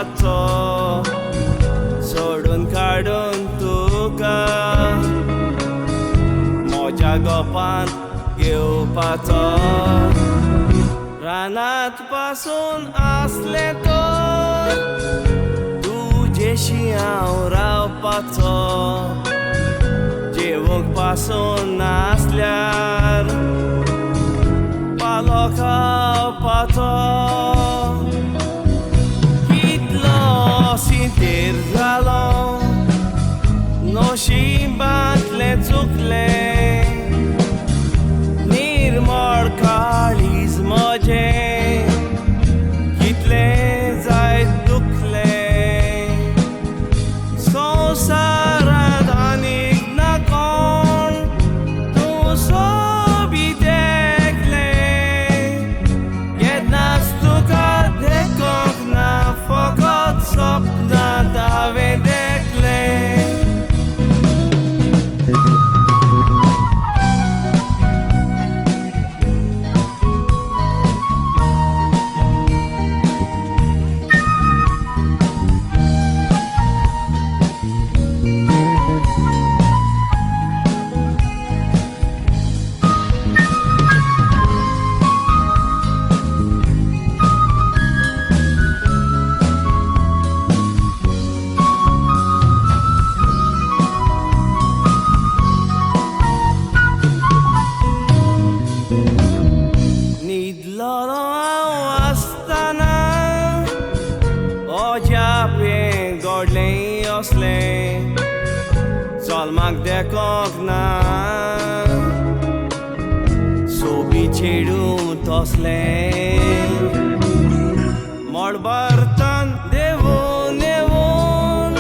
पाचो सोडून काडून तुका म्हज्या गोपांत घेवपाचो रानांत पासून आसले तो तुजेशी हांव रावपाचो जेवूंक पासून नासल्यार पालो खावपाचो कितलो सिंतेर जालो नशिबांतलें चुकलें निर्मळ काळीज म्हजें कितलें जायत दुखलें संवसारांत आनीक ना कोण तूं सोबीत एकलें केन्नाच तुका देखूंक ना फकत सपनांत हांवें देखलें Zalmak dekok na Sobi chedu tosle Modbartan devon devon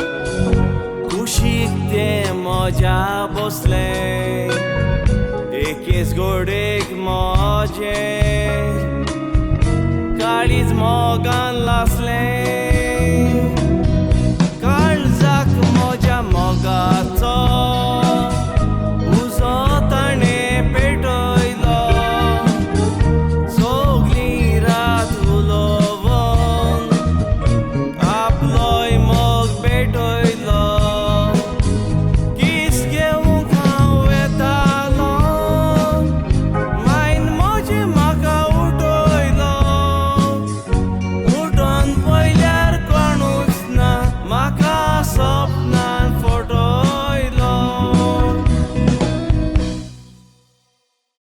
Kushik te moja bosle Ekis godek moje Kaliz mogan lasle Kalzak moja mogat